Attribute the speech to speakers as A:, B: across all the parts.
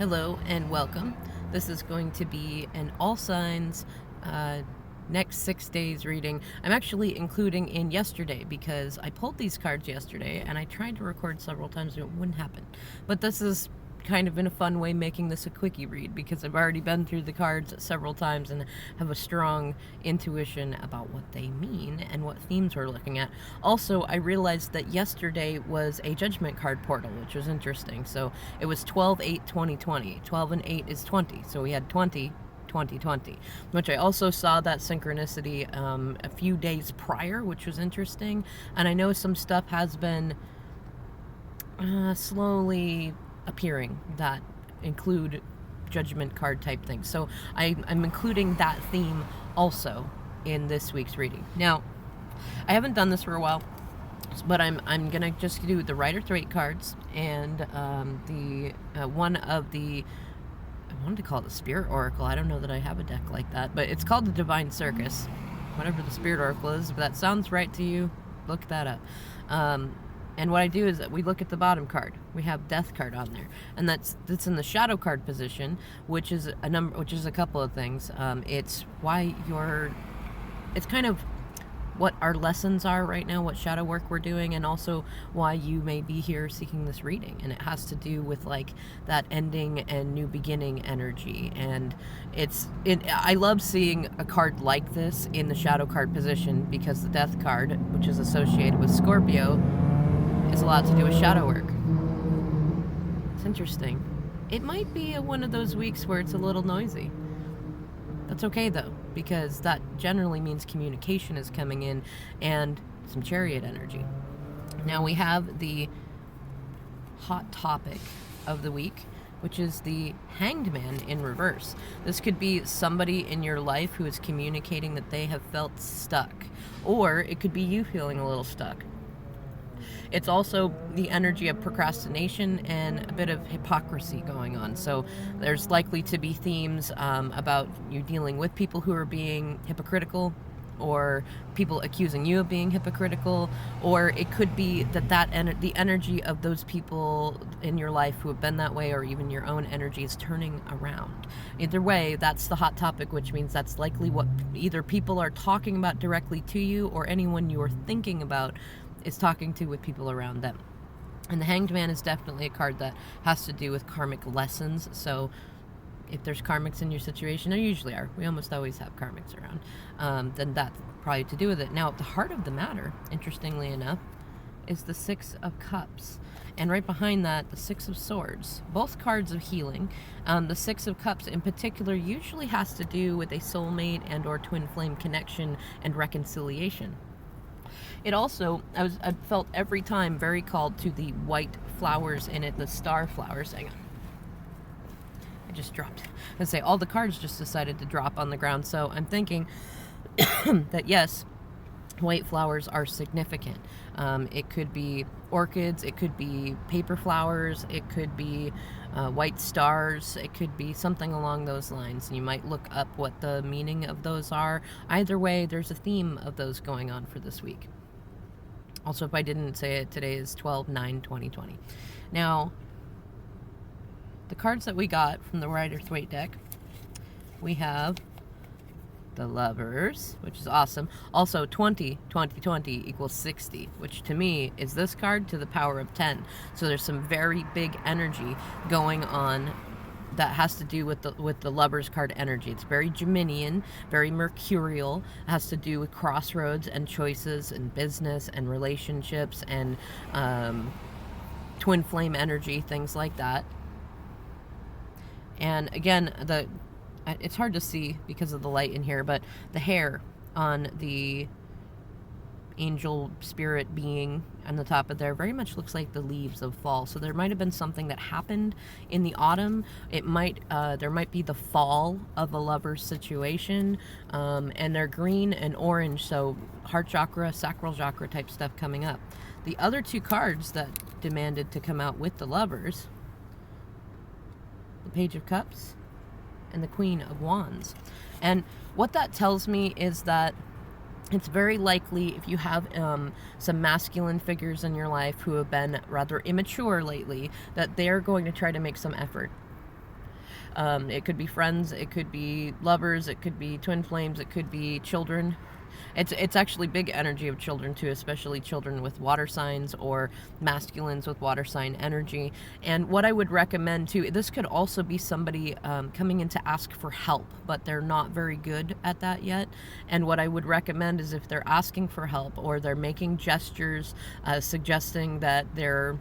A: Hello and welcome. This is going to be an all signs next 6 days reading. I'm actually including in yesterday because I pulled these cards yesterday and I tried to record several times and it wouldn't happen. But this is kind of in a fun way making this a quickie read because I've already been through the cards several times and have a strong intuition about what they mean and what themes we're looking at. Also, I realized that yesterday was a judgment card portal, which was interesting. So it was 12/8/2020. 12 and 8 is 20. So we had 20/20/20, which I also saw that synchronicity a few days prior, which was interesting. And I know some stuff has been slowly appearing that include judgment card type things. So I'm including that theme also in this week's reading. Now, I haven't done this for a while, but I'm gonna just do the Rider-Waite cards and the one of the, I wanted to call it the Spirit Oracle. I don't know that I have a deck like that, but it's called the Divine Circus, whatever the Spirit Oracle is. If that sounds right to you, look that up. And what I do is that we look at the bottom card. We have Death card on there, and that's in the shadow card position, which is a couple of things. It's kind of what our lessons are right now, what shadow work we're doing, and also why you may be here seeking this reading. And it has to do with like that ending and new beginning energy. And I love seeing a card like this in the shadow card position because the Death card, which is associated with Scorpio, is a lot to do with shadow work. It's interesting. It might be one of those weeks where it's a little noisy. That's okay though, because that generally means communication is coming in and some Chariot energy. Now we have the hot topic of the week, which is the Hanged Man in reverse. This could be somebody in your life who is communicating that they have felt stuck, or it could be you feeling a little stuck. It's also the energy of procrastination and a bit of hypocrisy going on. So there's likely to be themes about you dealing with people who are being hypocritical, or people accusing you of being hypocritical, or it could be that the energy of those people in your life who have been that way, or even your own energy, is turning around. Either way, that's the hot topic, which means that's likely what either people are talking about directly to you, or anyone you are thinking about is talking to with people around them. And the Hanged Man is definitely a card that has to do with karmic lessons. So if there's karmics in your situation, there usually are, we almost always have karmics around, then that's probably to do with it. Now, at the heart of the matter, interestingly enough, is the Six of Cups. And right behind that, the Six of Swords. Both cards of healing. The Six of Cups in particular usually has to do with a soulmate and or twin flame connection and reconciliation. It also, I felt every time very called to the white flowers in it, the star flowers. Hang on. I just dropped. I say all the cards just decided to drop on the ground. So I'm thinking that yes, white flowers are significant. It could be orchids, it could be paper flowers, it could be white stars, it could be something along those lines. You might look up what the meaning of those are. Either way, there's a theme of those going on for this week. Also, if I didn't say it, today is 12/9/2020. Now, the cards that we got from the Rider-Waite deck, we have the Lovers, which is awesome. Also, 20/20/20 equals 60, which to me is this card to the power of 10. So there's some very big energy going on that has to do with the Lovers card energy. It's very Geminian, very mercurial. It has to do with crossroads and choices and business and relationships and twin flame energy, things like that. And again, it's hard to see because of the light in here, but the hair on the angel spirit being on the top of there very much looks like the leaves of fall. So there might have been something that happened in the autumn. It might there might be the fall of a lover's situation, and they're green and orange, so heart chakra, sacral chakra type stuff coming up. The other two cards that demanded to come out with the Lovers, the Page of Cups and the Queen of Wands. And what that tells me is that it's very likely if you have some masculine figures in your life who have been rather immature lately, that they're going to try to make some effort. It could be friends, it could be lovers, it could be twin flames, it could be children. It's actually big energy of children too, especially children with water signs or masculines with water sign energy. And what I would recommend too, this could also be somebody coming in to ask for help, but they're not very good at that yet. And what I would recommend is if they're asking for help or they're making gestures suggesting that they're,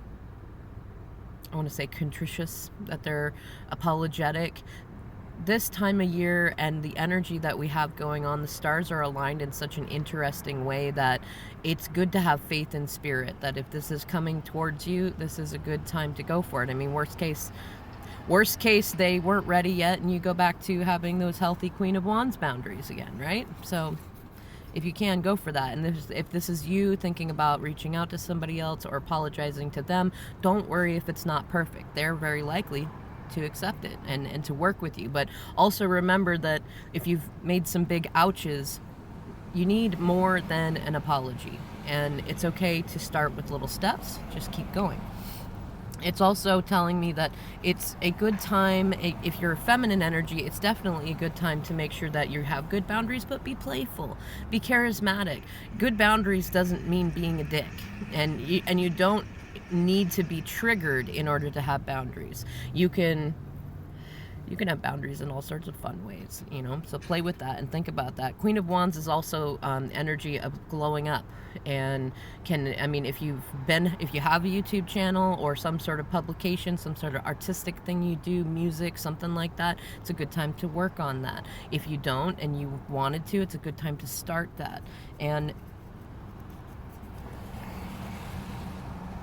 A: I want to say contritious, that they're apologetic. This time of year and the energy that we have going on, the stars are aligned in such an interesting way that it's good to have faith in spirit, that if this is coming towards you, this is a good time to go for it. I mean, worst case, they weren't ready yet and you go back to having those healthy Queen of Wands boundaries again, right? So if you can, go for that. And if this is you thinking about reaching out to somebody else or apologizing to them, don't worry if it's not perfect. They're very likely to accept it and to work with you. But also remember that if you've made some big ouches, you need more than an apology. And it's okay to start with little steps. Just keep going. It's also telling me that it's a good time, if you're a feminine energy, it's definitely a good time to make sure that you have good boundaries, but be playful, be charismatic. Good boundaries doesn't mean being a dick. And you don't need to be triggered in order to have boundaries. You can have boundaries in all sorts of fun ways, so play with that and think about that. Queen of Wands is also energy of glowing up, and if you have a YouTube channel or some sort of publication, some sort of artistic thing you do, music, something like that, it's a good time to work on that. If you don't and you wanted to, it's a good time to start that. And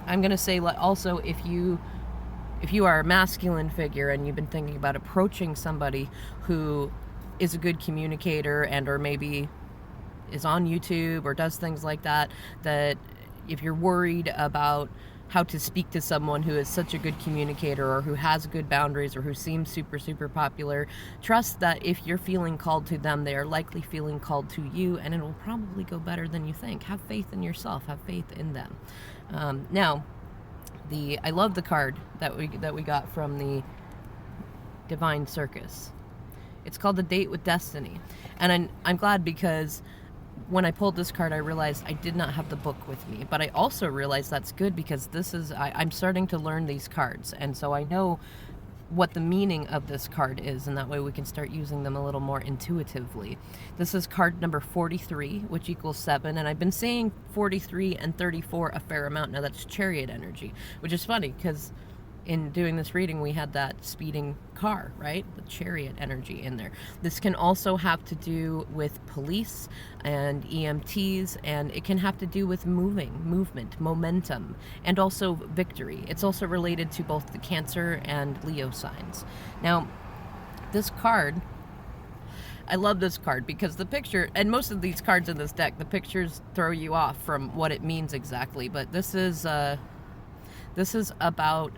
A: I'm going to say also, if you are a masculine figure and you've been thinking about approaching somebody who is a good communicator and or maybe is on YouTube or does things like that, that if you're worried about how to speak to someone who is such a good communicator or who has good boundaries or who seems super, super popular, trust that if you're feeling called to them, they are likely feeling called to you, and it will probably go better than you think. Have faith in yourself. Have faith in them. Now, I love the card that we got from the Divine Circus. It's called The Date with Destiny. And I'm glad, because when I pulled this card, I realized I did not have the book with me. But I also realized that's good, because I'm starting to learn these cards. And so I know what the meaning of this card is, and that way we can start using them a little more intuitively. This is card number 43, which equals 7, and I've been saying 43 and 34 a fair amount. Now that's Chariot energy, which is funny because in doing this reading we had that speeding car, right? The Chariot energy in there. This can also have to do with police and EMTs, and it can have to do with movement, momentum, and also victory. It's also related to both the Cancer and Leo signs. Now, this card, I love this card because the picture, and most of these cards in this deck, the pictures throw you off from what it means exactly, but this is about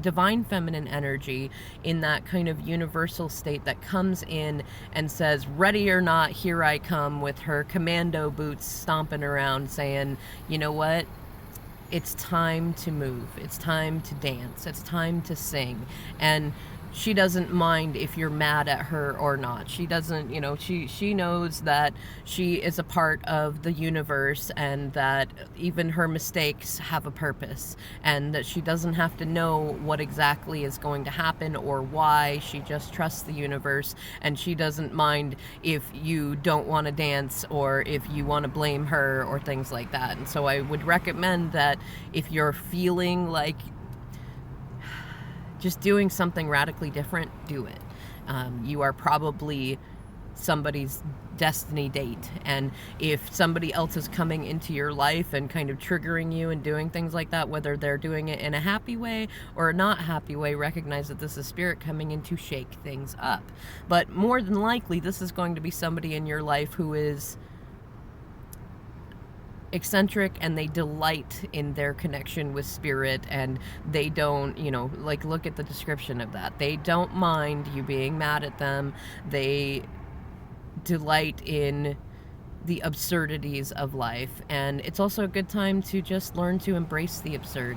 A: divine feminine energy in that kind of universal state that comes in and says, ready or not, here I come, with her commando boots stomping around saying, you know what? It's time to move. It's time to dance. It's time to sing. And she doesn't mind if you're mad at her or not. She doesn't, she knows that she is a part of the universe, and that even her mistakes have a purpose, and that she doesn't have to know what exactly is going to happen or why. She just trusts the universe, and she doesn't mind if you don't want to dance or if you want to blame her or things like that. And so I would recommend that if you're feeling like just doing something radically different, do it. You are probably somebody's destiny date, and if somebody else is coming into your life and kind of triggering you and doing things like that, whether they're doing it in a happy way or a not happy way, recognize that this is spirit coming in to shake things up. But more than likely, this is going to be somebody in your life who is eccentric, and they delight in their connection with spirit, and they don't, look at the description of that. They don't mind you being mad at them. They delight in the absurdities of life, and it's also a good time to just learn to embrace the absurd.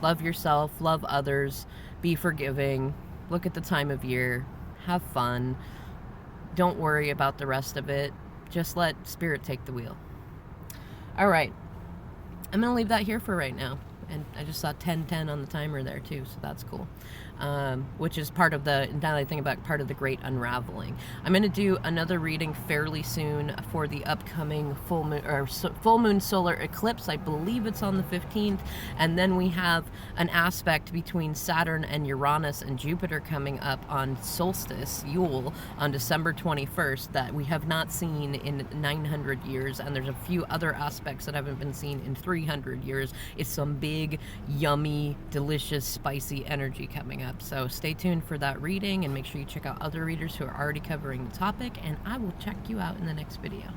A: Love yourself, love others, be forgiving, look at the time of year, have fun. Don't worry about the rest of it. Just let Spirit take the wheel. All right. I'm going to leave that here for right now. And I just saw 10:10 on the timer there too, so that's cool. Which is part of the, now that I think about, part of the great unraveling. I'm going to do another reading fairly soon for the upcoming full moon solar eclipse. I believe it's on the 15th. And then we have an aspect between Saturn and Uranus and Jupiter coming up on solstice, Yule, on December 21st that we have not seen in 900 years. And there's a few other aspects that haven't been seen in 300 years. It's some big, yummy, delicious, spicy energy coming up. So stay tuned for that reading, and make sure you check out other readers who are already covering the topic, and I will check you out in the next video.